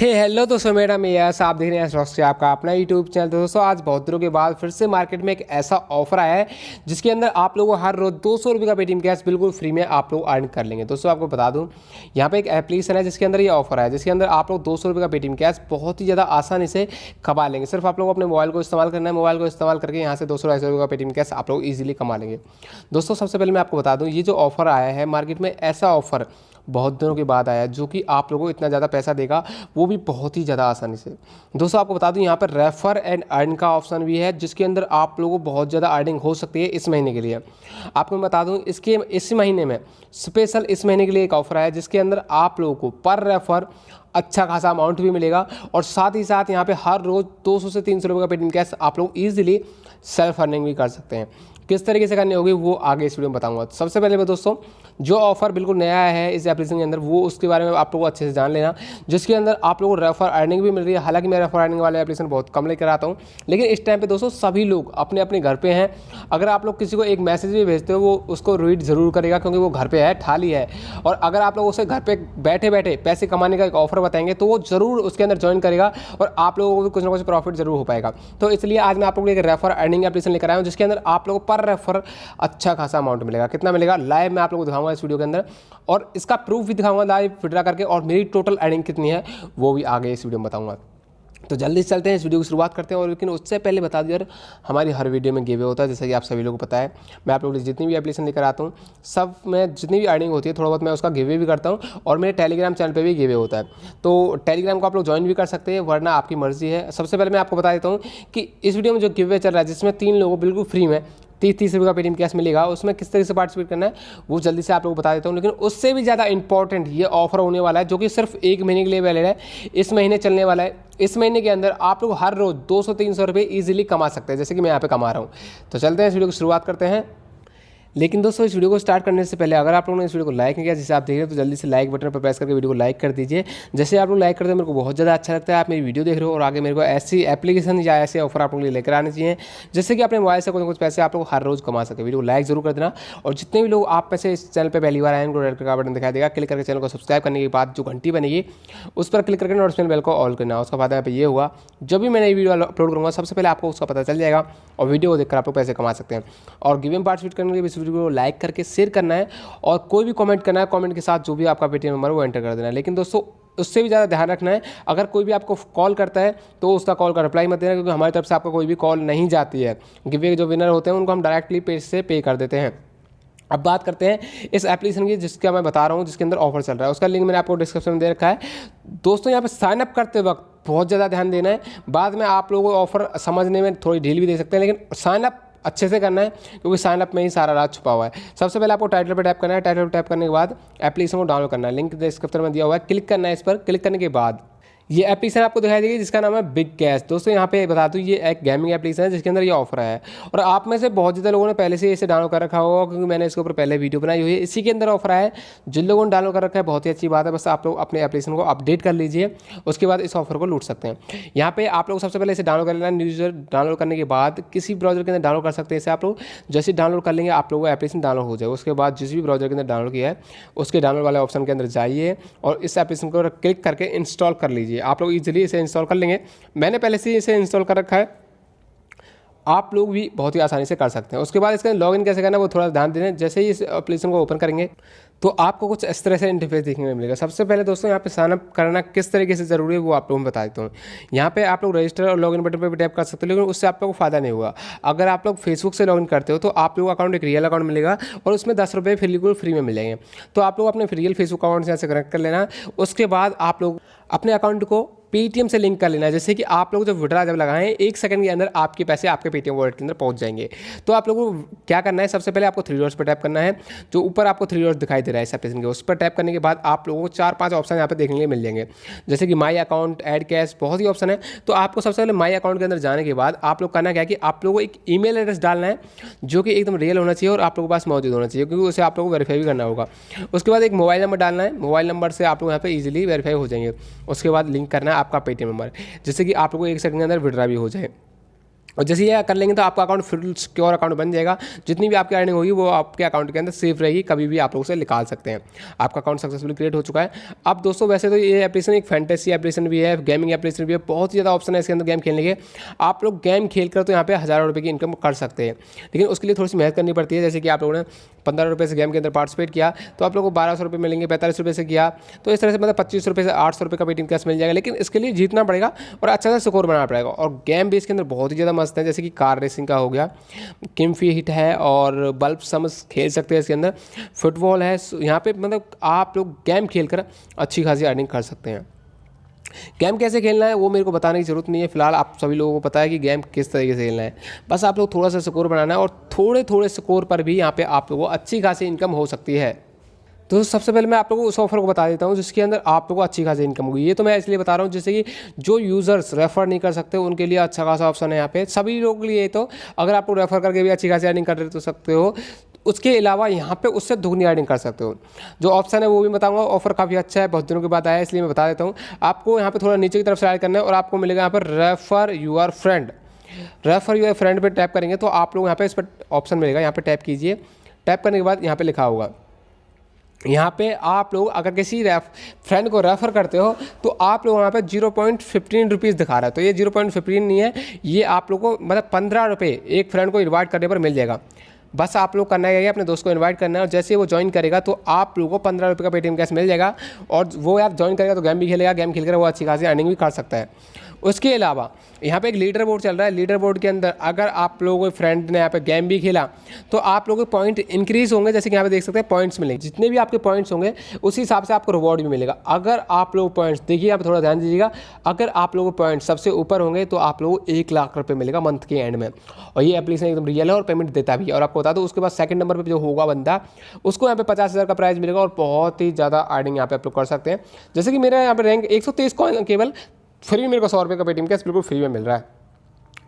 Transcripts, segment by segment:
Hello दोस्तों, मेरा yes आप देख रहे हैं स्टॉक्स से आपका अपना यूट्यूब चैनल। दोस्तों आज बहुत दिनों के बाद फिर से मार्केट में एक ऐसा ऑफर आया है जिसके अंदर आप लोगों को हर रोज 200 रुपये का पेटीएम कैश बिल्कुल फ्री में आप लोग अर्न कर लेंगे। दोस्तों आपको बता दूं, यहाँ पे एक एप्लीकेशन है जिसके अंदर ये ऑफर है, जिसके अंदर आप लोग 200 रुपये का पेटीएम कैश बहुत ही ज़्यादा आसानी से कमा लेंगे। सिर्फ आप लोग अपने मोबाइल को इस्तेमाल करना है, मोबाइल को इस्तेमाल करके यहाँ से 200-250 रुपये का पेटीएम कैश आप लोग ईजिली कमा लेंगे। दोस्तों सबसे पहले मैं आपको बता दूँ, ये जो ऑफर आया है मार्केट में, ऐसा ऑफर बहुत दिनों के बाद आया है जो कि आप लोगों को इतना ज़्यादा पैसा देगा, वो भी बहुत ही ज़्यादा आसानी से। दोस्तों आपको बता दूं, यहाँ पर रेफर एंड अर्न का ऑप्शन भी है जिसके अंदर आप लोगों को बहुत ज़्यादा अर्निंग हो सकती है इस महीने के लिए। आपको मैं बता दूं, इस महीने में स्पेशल इस महीने के लिए एक ऑफर है जिसके अंदर आप लोगों को पर रेफर अच्छा खासा अमाउंट भी मिलेगा और साथ ही साथ यहाँ पे हर रोज़ 200 से 300 रुपये का पेटीएम कैश आप लोग ईजिली सेल्फ अर्निंग भी कर सकते हैं। किस तरीके से करनी होगी वो आगे इस वीडियो में बताऊंगा। सबसे पहले दोस्तों, जो ऑफर बिल्कुल नया है इस एप्लीकेशन के अंदर, वो उसके बारे में आप लोगों को अच्छे से जान लेना, जिसके अंदर आप लोगों को रेफर अर्निंग भी मिल रही है। हालांकि मैं रेफर अर्निंग वाले एप्लीकेशन बहुत कम लेकर आता हूँ, लेकिन इस टाइम पे दोस्तों सभी लोग अपने अपने घर पे हैं। अगर आप लोग किसी को एक मैसेज भी भेजते हो, वो उसको रीड ज़रूर करेगा क्योंकि वो घर पे है, ठाली है। और अगर आप लोग उसे घर पे बैठे बैठे पैसे कमाने का एक ऑफर बताएंगे तो वो ज़रूर उसके अंदर ज्वाइन करेगा और आप लोगों को भी कुछ ना कुछ प्रॉफिट जरूर हो पाएगा। तो इसलिए आज मैं आप लोगों को एक रेफर अर्निंग एप्लीकेशन लेकर आया हूँ जिसके अंदर आप लोगों को पर रेफर अच्छा खासा अमाउंट मिलेगा। कितना मिलेगा लाइव मैं आप लोगों को दिखाऊंगा इस वीडियो के अंदर, और इसका प्रूफ भी दिखाऊंगा लाइव विड्रॉ करके, और मेरी टोटल अर्निंग कितनी है वो भी आगे इस वीडियो में बताऊंगा। तो जल्दी से चलते हैं, इस वीडियो की शुरुआत करते हैं। और लेकिन उससे पहले बता दूं यार, हमारी हर वीडियो में गिवे होता है, जैसे कि आप सभी लोगों को पता है। मैं आप लोगों को जितनी भी एप्लीकेशन लेकर आता हूँ, सब में जितनी भी अर्निंग होती है थोड़ा बहुत मैं उसका गिवे भी करता हूँ, और मेरे टेलीग्राम चैनल पे भी गिवे होता है। तो टेलीग्राम को आप लोग ज्वाइन भी कर सकते हैं, वरना आपकी मर्जी है। सबसे पहले मैं आपको बता देता हूँ कि इस वीडियो में जो गिवे चल रहा है, जिसमें 3 लोगों को बिल्कुल फ्री में 30 रुपये का पेटीएम कैश मिलेगा, उसमें किस तरीके से पार्टिसिपेट करना है वो जल्दी से आप लोगों को बता देता हूँ। लेकिन उससे भी ज़्यादा इंपॉर्टेंट ये ऑफर होने वाला है जो कि सिर्फ 1 महीने के लिए वैलिड है, इस महीने चलने वाला है। इस महीने के अंदर आप लोग हर रोज़ 200-300 रुपये ईजिली कमा सकते हैं, जैसे कि मैं यहाँ पे कमा रहा हूँ। तो चलते हैं, इस वीडियो की शुरुआत करते हैं। लेकिन दोस्तों इस वीडियो को स्टार्ट करने से पहले अगर आप लोगों ने इस वीडियो को लाइक नहीं किया जिसे आप देख रहे हो, तो जल्दी से लाइक बटन पर प्रेस करके वीडियो को लाइक कर दीजिए। जैसे आप लोग लाइक करते हैं मेरे को बहुत ज़्यादा अच्छा लगता है। आप मेरी वीडियो देख रहे हो और आगे मेरे को ऐसी एप्लीकेशन या ऐसे ऑफर आप लोग लेकर आने चाहिए जिससे कि अपने मोबाइल से कुछ पैसे आप लोग हर रोज़ कमा सके। वीडियो को लाइक जरूर कर देना, और जितने भी लोग आप पैसे इस चैनल पर पहली बार आए उनको रेड कलर का बटन दिखाई देगा, क्लिक करके चैनल को सब्सक्राइब करने के बाद जो घंटी बनेगी उस पर क्लिक करके नोटिफिकेशन बेल को ऑल करना। उसका फायदा यहाँ पे ये हुआ, जब भी मैं नई वीडियो अपलोड करूँगा सबसे पहले आपको उसका पता चल जाएगा और वीडियो को देखकर आप लोग पैसे कमा सकते हैं। और गिव में पार्टिसिपेट करने के लिए इस वीडियो को लाइक करके शेयर करना है, और कोई भी कमेंट करना है, कमेंट के साथ जो भी आपका पेटीएम नंबर है वो एंटर कर देना है। लेकिन दोस्तों उससे भी ज़्यादा ध्यान रखना है, अगर कोई भी आपको कॉल करता है तो उसका कॉल का रिप्लाई मत देना, क्योंकि हमारी तरफ से आपको कोई भी कॉल नहीं जाती है। गिवे जो विनर होते हैं उनको हम डायरेक्टली पेज से पे कर देते हैं। अब बात करते हैं इस एप्लीकेशन की जिसका मैं बता रहा हूँ, जिसके अंदर ऑफर चल रहा है। उसका लिंक मैंने आपको डिस्क्रिप्शन में दे रखा है। दोस्तों यहाँ पे साइन अप करते वक्त बहुत ज़्यादा ध्यान देना है। बाद में आप लोगों को ऑफर समझने में थोड़ी ढील भी दे सकते हैं, लेकिन साइन अप अच्छे से करना है क्योंकि साइन अप में ही सारा राज छुपा हुआ है। सबसे पहले आपको टाइटल पर टैप करना है, टाइटल पर टैप करने के बाद एप्लीकेशन को डाउनलोड करना है। लिंक डिस्क्रिप्शन में दिया हुआ है, क्लिक करना है इस पर। क्लिक करने के बाद ये एप्लीकेशन आपको दिखाई देगी जिसका नाम है बिग कैश। दोस्तों यहाँ पे बता दूँ, ये एक गेमिंग एप्लीकेशन है जिसके अंदर ये ऑफर है, और आप में से बहुत ज़्यादा लोगों ने पहले से इसे डाउनलोड कर रखा होगा क्योंकि मैंने इसके ऊपर पहले वीडियो बनाई हुई है। इसी के अंदर ऑफर है। जिन लोगों ने डाउनलोड कर रखा है बहुत ही अच्छी बात है, बस आप लोग अपने एप्लीकेशन को अपडेट कर लीजिए, उसके बाद इस ऑफर को लूट सकते हैं। यहाँ पे आप लोग सबसे पहले इसे डाउनलोड कर लेना। न्यू यूजर डाउनलोड करने के बाद किसी ब्राउजर के अंदर डाउनलोड कर सकते हैं इसे आप लोग। जैसे डाउनलोड कर लेंगे आप लोगों को एप्लीकेशन डाउनलोड हो जाएगा। उसके बाद जिस भी ब्राउजर के अंदर डाउनलोड किया है उसके डाउनलोड वाले ऑप्शन के अंदर जाइए और इस एप्लीकेशन को क्लिक करके इंस्टॉल कर लीजिए। आप लोग इजीली इसे इंस्टॉल कर लेंगे। मैंने पहले से इसे इंस्टॉल कर रखा है, आप लोग भी बहुत ही आसानी से कर सकते हैं। उसके बाद इसका लॉगिन कैसे करना है वो थोड़ा ध्यान देना। जैसे ही इस एप्लीकेशन को ओपन करेंगे तो आपको कुछ इस तरह से इंटरफेस देखने को मिलेगा। सबसे पहले दोस्तों यहाँ पे साइन अप करना किस तरीके से जरूरी है वो आप लोगों को बता देता हूँ। यहाँ पे आप लोग रजिस्टर और लॉगिन बटन पर भी टैप कर सकते हो, लेकिन उससे आप लोगों को फायदा नहीं होगा। अगर आप लोग फेसबुक से लॉगिन करते हो तो आप लोग अकाउंट एक रियल अकाउंट मिलेगा और उसमें 10 रुपये बिल्कुल फ्री में मिलेंगे। तो आप लोग अपने रियल फेसबुक अकाउंट से कनेक्ट कर लेना। उसके बाद आप लोग अपने अकाउंट को पेटीएम से लिंक कर लेना है। जैसे कि आप लोग जब विड्रॉ जब लगाएं 1 सेकंड के अंदर आपके पैसे आपके पेटीएम वॉलेट के अंदर पहुंच जाएंगे। तो आप लोगों को क्या करना है, सबसे पहले आपको 3 डॉट्स पर टैप करना है। जो ऊपर आपको 3 डॉट्स दिखाई दे रहा है इस एप्लीकेशन के, उस पर टैप करने के बाद आप लोगों को 4-5 ऑप्शन यहाँ पे देखने के लिए मिल जाएंगे, जैसे कि माई अकाउंट, ऐड कैश, बहुत ही ऑप्शन है। तो आपको सबसे पहले माई अकाउंट के अंदर जाने के बाद आप लोग करना क्या है कि आप लोगों को एक ईमेल एड्रेस डालना है जो कि एकदम रियल होना चाहिए और आप लोगों के पास मौजूद होना चाहिए, क्योंकि उसे आप लोगों को वेरीफाई भी करना होगा। उसके बाद एक मोबाइल नंबर डालना है, मोबाइल नंबर से आप लोग यहाँ पे ईजिली वेरीफाई हो जाएंगे। उसके बाद लिंक करना है आपका पेटीएम नंबर, जिससे कि आप लोगों को 1 सेकंड के अंदर विड्रॉ भी हो जाए। और जैसे ये कर लेंगे तो आपका अकाउंट फुल सिक्योर अकाउंट बन जाएगा। जितनी भी आपकी अर्निंग होगी वो आपके अकाउंट के अंदर सेफ रहेगी, कभी भी आप लोग उसे निकाल सकते हैं। आपका अकाउंट सक्सेसफुली क्रिएट हो चुका है। अब दोस्तों वैसे तो ये एप्लीकेशन एक फैंटेसी एप्लीकेशन भी है, गेमिंग एप्लीकेशन भी है, बहुत ही ज़्यादा ऑप्शन है इसके अंदर गेम खेलने के। आप लोग गेम खेल कर तो यहाँ पे हज़ारों रुपये की इनकम कर सकते हैं, लेकिन उसके लिए थोड़ी सी मेहनत करनी पड़ती है। जैसे कि आप लोगों ने 15 रुपये से गेम के अंदर पार्टिसिपेट किया तो आप लोगों को 1200 रुपये मिलेंगे, 45 रुपये से किया तो इस तरह से मतलब 25 रुपये से 800 रुपये का पेटीएम कैश मिल जाएगा। लेकिन इसके लिए जीतना पड़ेगा और अच्छा सा स्कोर बनाना पड़ेगा। और गेम भी इसके अंदर बहुत ही ज़्यादा मस्त है, जैसे कि कार रेसिंग का हो गया, किमफी हिट है और बल्ब समझ खेल सकते हैं इसके अंदर, फुटबॉल है। यहाँ पे मतलब आप लोग गेम खेल कर अच्छी खासी अर्निंग कर सकते हैं। गेम कैसे खेलना है वो मेरे को बताने की ज़रूरत नहीं है, फिलहाल आप सभी लोगों को पता है कि गेम किस तरीके से खेलना है। बस आप लोग थोड़ा सा स्कोर बनाना है और थोड़े थोड़े स्कोर पर भी यहाँ पे आप लोगों को अच्छी खासी इनकम हो सकती है। तो सबसे पहले मैं आप लोगों को उस ऑफर को बता देता हूँ जिसके अंदर आप लोगों को अच्छी खासी इनकम होगी। ये तो मैं इसलिए बता रहा हूँ जैसे कि जो यूज़र्स रेफर नहीं कर सकते उनके लिए अच्छा खासा ऑप्शन है यहाँ पे। सभी लोगों के लिए तो अगर आप लोग रेफर करके भी अच्छी खासी अर्निंग कर तो सकते हो, उसके अलावा यहाँ पे उससे दुगनी अर्निंग कर सकते हो। जो ऑप्शन है वो भी बताऊंगा। ऑफर काफ़ी अच्छा है, बहुत दिनों के बाद आया है इसलिए मैं बता देता हूँ। आपको यहाँ पे थोड़ा नीचे की तरफ स्लाइड करना है और आपको मिलेगा यहाँ पर refer your friend. Refer your friend पे टैप करेंगे तो आप लोग यहाँ पे इस पर ऑप्शन मिलेगा, यहाँ पे टैप कीजिए। टैप करने के बाद यहाँ पे लिखा होगा, यहाँ पे आप लोग अगर किसी फ्रेंड को रेफ़र करते हो तो आप लोग यहाँ पे 0.15 रुपीज़ दिखा रहा है। तो ये 0.15 नहीं है, ये आप लोग को मतलब 15 रुपये एक फ्रेंड को इन्वाइट करने पर मिल जाएगा। बस आप लोग करना है अपने दोस्त को इनवाइट करना है और जैसे वो ज्वाइन करेगा तो आप लोगों को 15 रुपये का पेटीएम कैश मिल जाएगा। और वो आप ज्वाइन करेगा तो गेम भी खेलेगा, गेम खेलकर वो अच्छी खासी अर्निंग भी कर सकता है। उसके अलावा यहाँ पे एक लीडर बोर्ड चल रहा है। लीडर बोर्ड के अंदर अगर आप लोगों के फ्रेंड ने यहाँ पे गेम भी खेला तो आप लोगों के पॉइंट इंक्रीज होंगे। जैसे कि यहाँ पे देख सकते हैं पॉइंट्स मिलेंगे, जितने भी आपके पॉइंट्स होंगे उसी हिसाब से आपको रिवॉर्ड भी मिलेगा। अगर आप लोग पॉइंट्स देखिए, यहाँ पे थोड़ा ध्यान दीजिएगा, अगर आप लोगों के पॉइंट सबसे ऊपर होंगे तो आप लोगों को 1 लाख रुपये मिलेगा मंथ के एंड में। और ये एप्लीकेशन एकदम रियल है और पेमेंट देता भी है। और आपको बता दो उसके बाद सेकंड नंबर पर जो होगा बंदा, उसको यहाँ पे 50,000 का प्राइस मिलेगा और बहुत ही ज़्यादा अर्निंग यहाँ पे आप लोग कर सकते हैं। जैसे कि मेरा यहाँ पे रैंक 123 कॉइन केवल फ्री में मेरे को 100 रुपये का पेटीएम कैश बिल्कुल फ्री में मिल रहा है।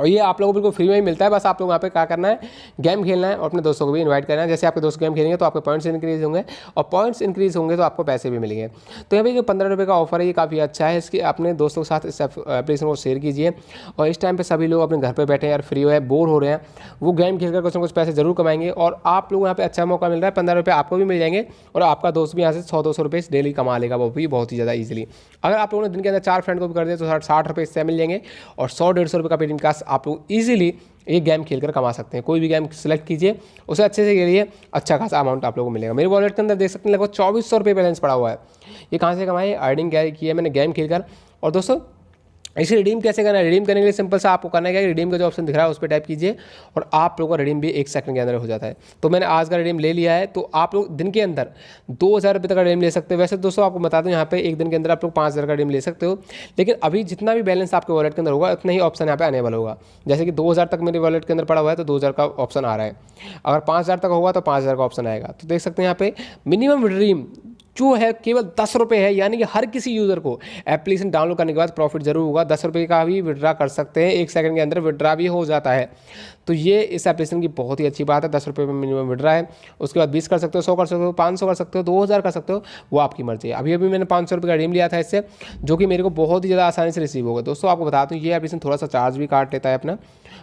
और ये आप लोगों को बिल्कुल फ्री में ही मिलता है। बस आप लोग यहाँ पे क्या करना है, गेम खेलना है और अपने दोस्तों को भी इनवाइट करना है। जैसे आपके दोस्त गेम खेलेंगे तो आपके पॉइंट्स इंक्रीज होंगे और पॉइंट्स इंक्रीज होंगे तो आपको पैसे भी मिलेंगे। तो यहाँ पे जो 15 रुपये का ऑफर है ये काफ़ी अच्छा है। इसके अपने दोस्तों के साथ इस एप्लीकेशन को शेयर कीजिए। और इस टाइम पर सभी लोग अपने घर पर बैठे हैं यार, फ्री है, बोर हो रहे हैं, वो गेम खेल कर कुछ ना कुछ पैसे जरूर कमाएंगे। और आप लोग यहाँ पे अच्छा मौका मिल रहा है, 15 रुपये आपको भी मिल जाएंगे और आपका दोस्त भी यहाँ से 100-200 रुपये डेली कमा लेगा, वो भी बहुत ही ज़्यादा ईजिली। अगर आप लोगों ने दिन के अंदर 4 फ्रेंड को भी कर दिया तो 60 रुपये इससे मिल जाएंगे और 100-150 रुपये का पेटीएम कैश आप लोग ईजिली एक गेम खेलकर कमा सकते हैं। कोई भी गेम सेलेक्ट कीजिए, उसे अच्छे से खेलिए, अच्छा खासा अमाउंट आप लोगों को मिलेगा। मेरे वॉलेट के अंदर देख सकते हैं लगभग 2400 रुपये बैलेंस पड़ा हुआ है। ये कहाँ से कमाए, अर्निंग क्या की है मैंने गेम खेलकर। और दोस्तों इसे रिडीम कैसे करना है, रिडीम करने के लिए सिंपल सा आपको करना है क्या, रिडीम का जो ऑप्शन दिख रहा है उस पर टाइप कीजिए और आप लोगों का रिडीम भी 1 सेकंड के अंदर हो जाता है। तो मैंने आज का रिडीम ले लिया है। तो आप लोग दिन के अंदर 2000 रुपये तक का रिडीम ले सकते हो। वैसे दोस्तों आपको बता दूं यहाँ पे एक दिन के अंदर आप लोग 5000 का रिडीम ले सकते हो, लेकिन अभी जितना भी बैलेंस आपके वॉलेट के अंदर होगा उतना ही ऑप्शन यहाँ पे अनेबल होगा। जैसे कि 2000 तक मेरे वॉलेट के अंदर पड़ा हुआ है तो 2000 का ऑप्शन आ रहा है। अगर 5000 तक होगा तो 5000 का ऑप्शन आएगा। तो देख सकते हैं यहाँ पे मिनिमम रिडीम जो है केवल 10 रुपये है, यानी कि हर किसी यूज़र को एप्लीकेशन डाउनलोड करने के बाद प्रॉफिट जरूर होगा। 10 रुपये का भी विड्रा कर सकते हैं, 1 सेकंड के अंदर विड्रा भी हो जाता है। तो ये इस एप्लीकेशन की बहुत ही अच्छी बात है। 10 रुपये में मिनिमम विड्रा है, उसके बाद 20 कर सकते हो, 100 कर सकते हो, 500 कर सकते हो, 2000 कर सकते हो, वो आपकी मर्जी है। अभी मैंने 500 रुपये का रिडीम लिया था इससे, जो कि मेरे को बहुत ही ज़्यादा आसानी से रिसीव होगा। दोस्तों आपको बता दूँ ये एप्लीकेशन थोड़ा सा चार्ज भी काट लेता है अपना,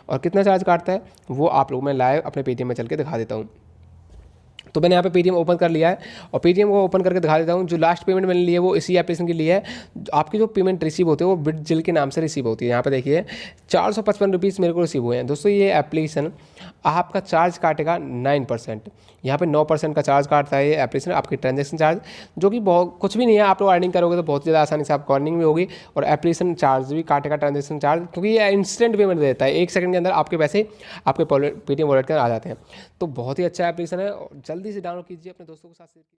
और कितना चार्ज काटता है वो आप लोग मैं लाइव अपने पेटीएम में चल के दिखा देता हूँ। तो मैंने यहाँ पे पेटीएम ओपन कर लिया है और पेटीएम को ओपन करके दिखा देता हूँ। जो लास्ट पेमेंट मैंने ली है वो इसी एप्लीकेशन के लिए है। आपकी जो पेमेंट रिसीव होती है वो बिटजिल के नाम से रिसीव होती है। यहाँ पे देखिए 455 रुपीज़ मेरे को रिसीव हुए हैं। दोस्तों ये एप्लीकेशन आपका चार्ज काटेगा 9%, यहाँ पे 9% का चार्ज काटता है ये एप्लीकेशन, आपकी ट्रांजेक्शन चार्ज, जो कि बहुत कुछ भी नहीं है। आप लोग अर्निंग करोगे तो बहुत ज़्यादा आसानी से आपको अर्निंग भी होगी और एप्लीकेशन चार्ज भी काटेगा, ट्रांजेक्शन चार्ज, क्योंकि ये इंस्टेंट पेमेंट देता है। 1 सेकंड के अंदर आपके पैसे आपके पेटीएम वॉलेट के अंदर आ जाते हैं। तो बहुत ही अच्छा एप्लीकेशन है, जल्दी से डाउनलोड कीजिए, अपने दोस्तों के साथ शेयर कीजिए।